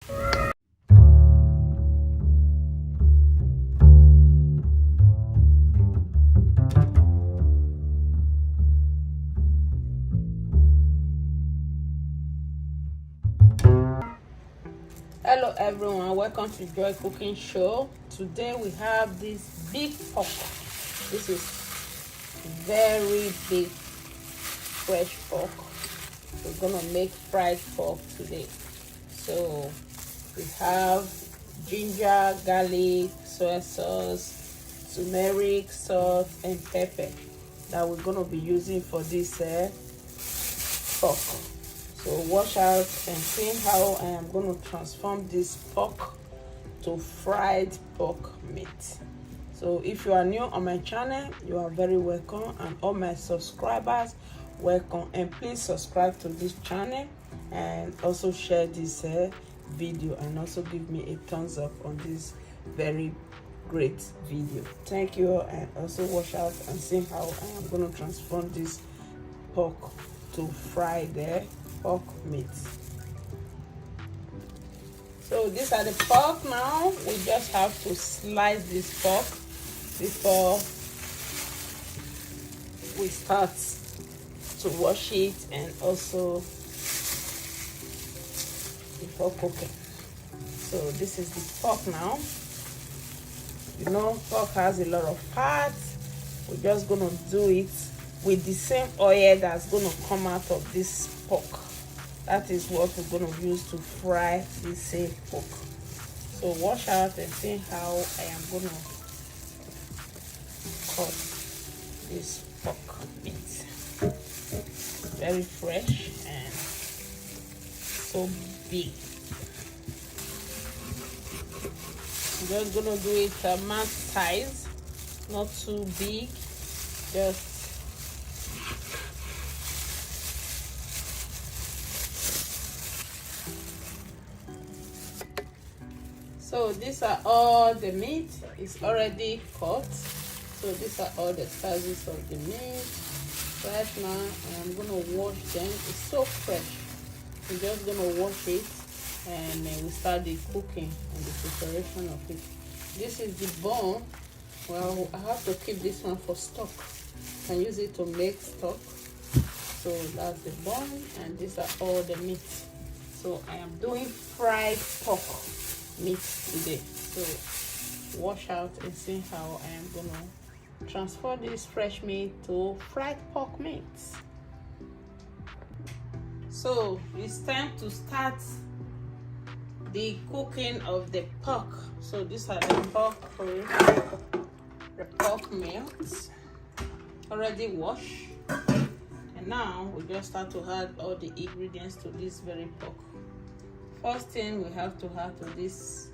Hello everyone, welcome to Joy Cooking Show. Today we have this big pork. This is very big fresh pork. We're gonna make fried pork today. So we have ginger, garlic, soy sauce, turmeric, salt and pepper that we're gonna be using for this pork. So watch out and see how I am going to transform this pork to fried pork meat. So if you are new on my channel, you are very welcome, and all my subscribers, welcome, and please subscribe to this channel and also share this video, and also give me a thumbs up on this very great video. Thank you, and also watch out and see how I am going to transform this pork to fried pork meat. So these are the pork now. We just have to slice this pork before we start to wash it, and also before cooking. So this is the pork now. You know, pork has a lot of fat. We're just gonna do it with the same oil that's gonna come out of this pork. That is what we're going to use to fry this same pork. So watch out and see how I am going to cut this pork meat. Very fresh and so big. I'm just going to do it mouth size, not too big, just so these are all the meat. It's already cut. So these are all the sizes of the meat. Right now I'm gonna wash them. It's so fresh. We're just gonna wash it, and we start the cooking and the preparation of it. This is the bone. Well, I have to keep this one for stock. I can use it to make stock. So that's the bone, and these are all the meat. So I am doing fried pork meat today. So wash out and see how I am gonna transfer this fresh meat to fried pork meat. So it's time to start the cooking of the pork. So these are the pork meat already washed, and now we just start to add all the ingredients to this very pork. First thing we have to add to this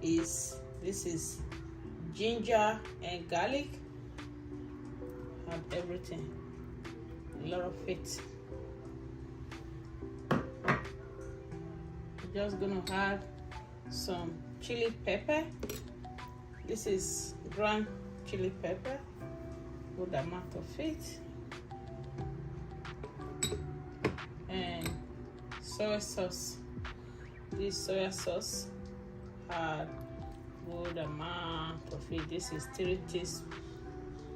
is ginger and garlic. Add everything, a lot of it. We're just gonna add some chili pepper. This is ground chili pepper, good amount of it, and soy sauce. This soy sauce had good amount of it. This is 3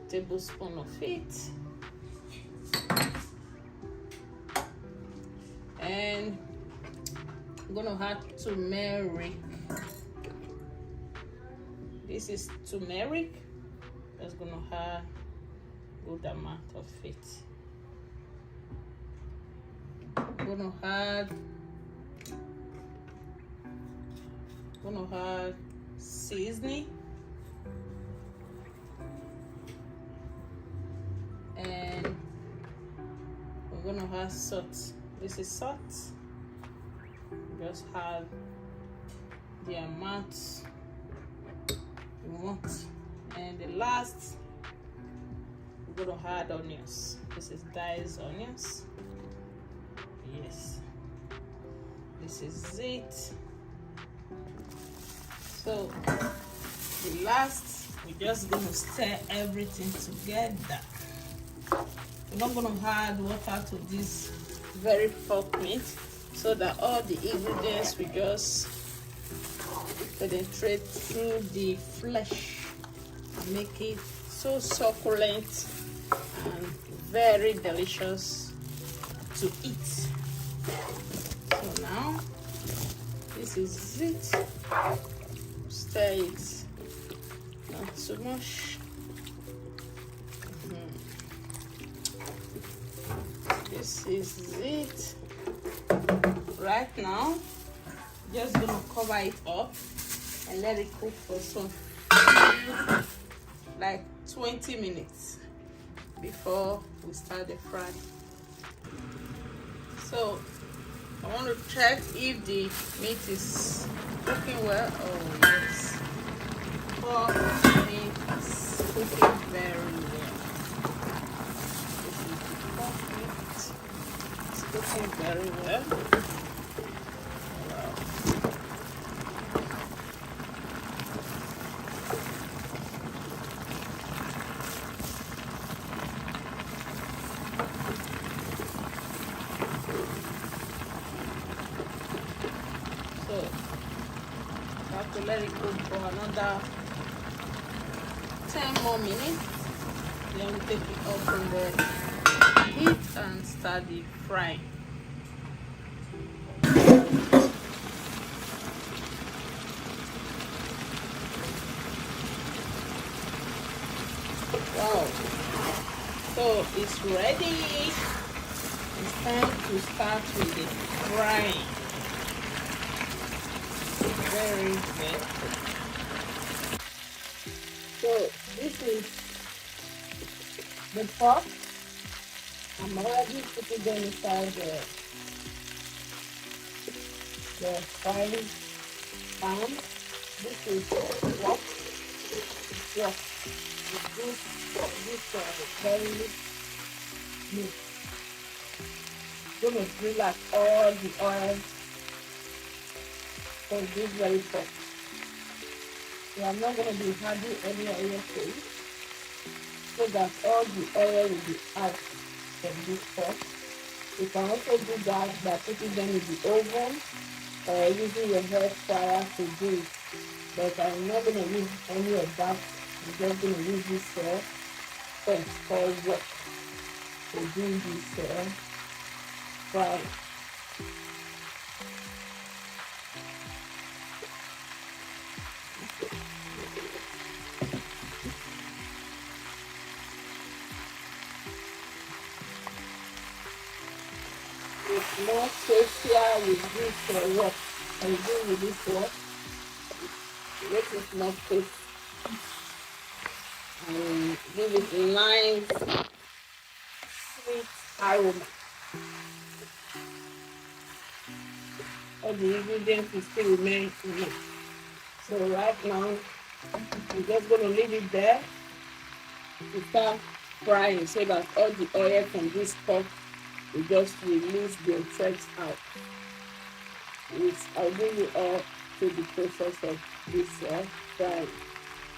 tablespoons of it, and I'm gonna add turmeric. This is turmeric. Just gonna add good amount of it. I'm gonna add seasoning, and we're gonna add salt. This is salt. Just add the amount you want, and the last we're gonna add onions. This is diced onions. Yes, this is it. So the last, we're just gonna stir everything together. We're not gonna add water to this very pork meat, so that all the ingredients will just penetrate through the flesh and make it so succulent and very delicious to eat. So now this is it. Stir it, not too much. This is it. Right now, just gonna cover it up and let it cook for some like 20 minutes before we start the fry. So I want to check if the meat is cooking well. Oh yes, pork meat is cooking very well. This is the pork meat. It's cooking very well. Wow. So I have to let it cook for another 10 more minutes. Then we take it off from the heat and start the frying. Wow, so it's ready. It's time to start with the frying. Very good. So this is the pork. I'm already putting them inside the frying pan. This is wok. Wok. This very meat. Gonna grill out all the oil for this very pork. So I'm not gonna be adding any oil to it, so that all the oil will be out from this pork. You can also do that by putting them in the oven or using your hair fryer to do it. But I'm not gonna use any of that. I'm just gonna use this first called wok to do this fry. It's more tastier with this wok. I do with this wok. Make it more tasty and give it a nice sweet aroma. All the ingredients will still remain in it. So right now, I'm just going to leave it there to start frying so that all the oil from this pork will just release themselves out. I'll bring you all to the process of this frying.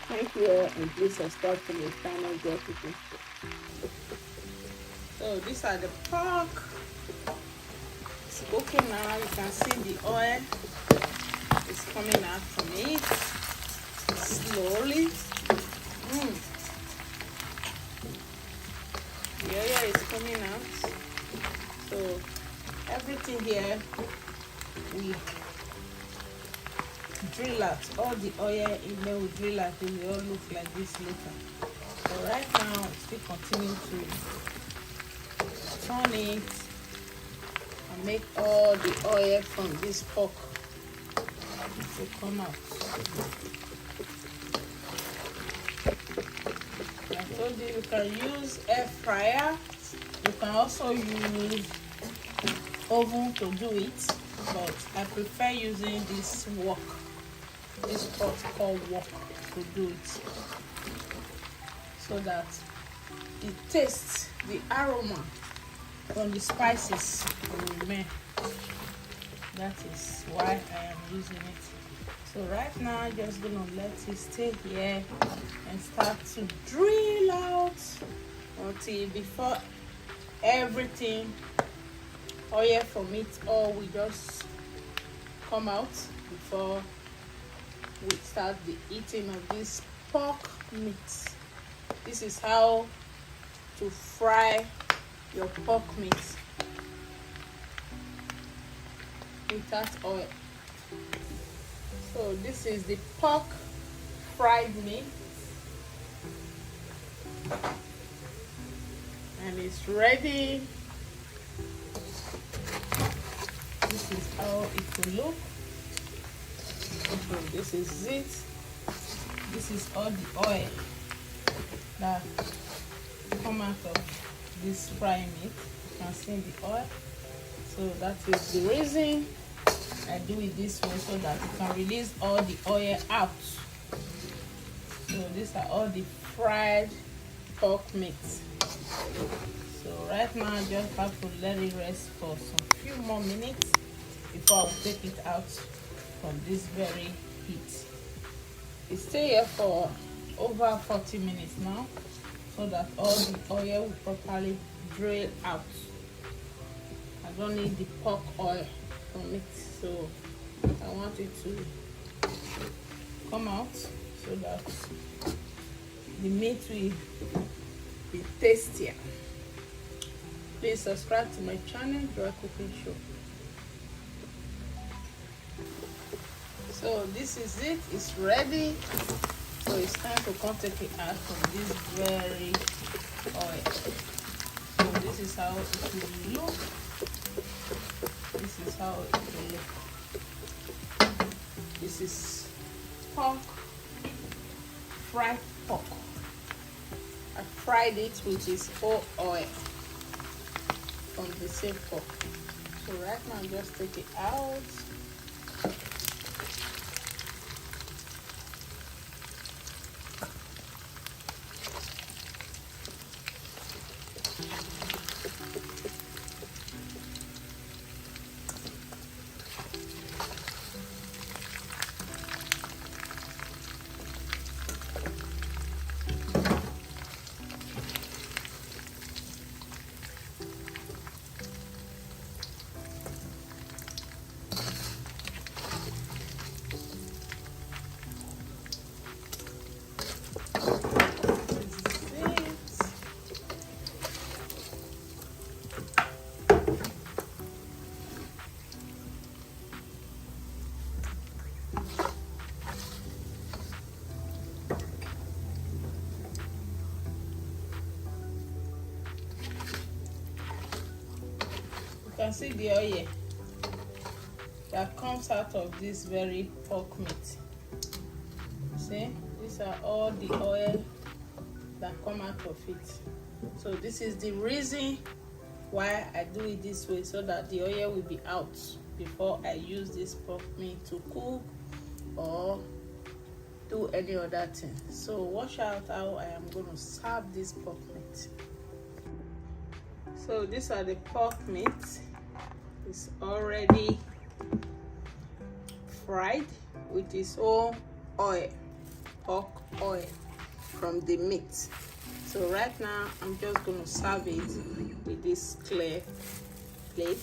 Thank you all, and please subscribe to my channel, Girl Cooking Show. So these are the pork. It's cooking now. You can see the oil is coming out from it slowly. The oil is coming out. So everything here we drill out. All the oil in there we drill out. It will all look like this later. So right now still continue to turn it and make all the oil from this pork to come out. I told you can use air fryer. You can also use oven to do it, but I prefer using this wok, this pot called wok, to do it, so that the taste, the aroma from the spices will remain. That is why I am using it. So right now I'm just gonna let it stay here and start to drill out until before everything oil from it all will just come out before we start the eating of this pork meat. This is how to fry your pork meat without oil. So this is the pork fried meat, and it's ready. This is how it will look. So this is it. This is all the oil that come out of this frying meat. You can see the oil. So that is the reason I do it this way, so that you can release all the oil out. So these are all the fried pork meat. So right now I just have to let it rest for some few more minutes before I will take it out from this very heat. It stay here for over 40 minutes now, so that all the oil will properly drain out. I don't need the pork oil from it, so I want it to come out so that the meat will be tastier. Please subscribe to my channel, Joy Cooking Show. So this is it, it's ready. So it's time to come take it out from this very oil. So this is how it will look. This is how it will look. This is pork, fried pork. I fried it with this whole oil from the same pork. So right now just take it out. You can see the oil that comes out of this very pork meat. See, these are all the oil that come out of it. So this is the reason why I do it this way, so that the oil will be out before I use this pork meat to cook or do any other thing. So watch out how I am going to serve this pork meat. So these are the pork meat. It's already fried with its own oil, pork oil from the meat. So right now I'm just going to serve it with this clear plate.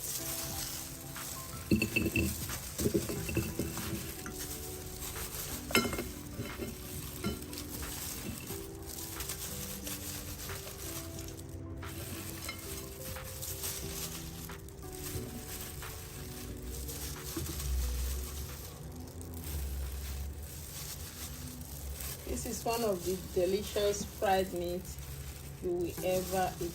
This is one of the delicious fried meat you will ever eat.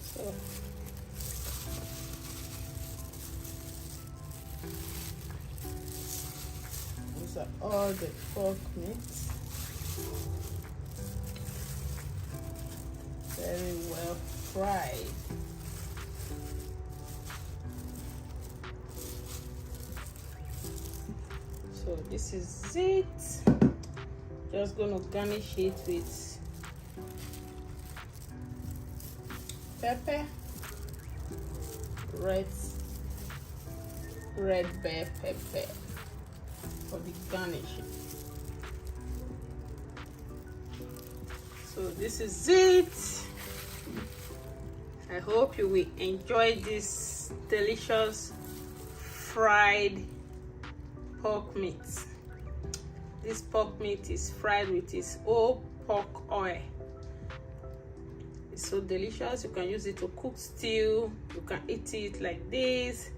So these are all the pork meat. Very well fried. So this is it. Just gonna garnish it with pepper, red bell pepper for the garnishing. So this is it. I hope you will enjoy this delicious fried pork meat. This pork meat is fried with its whole pork oil. It's so delicious. You can use it to cook stew, you can eat it like this,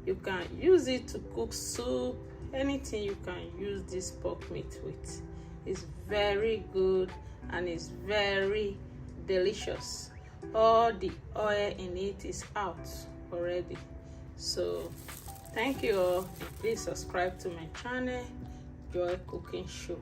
you can use it to cook soup, anything you can use this pork meat with. It's very good and it's very delicious. All the oil in it is out already. So thank you all. Please subscribe to my channel, Joy Cooking Show.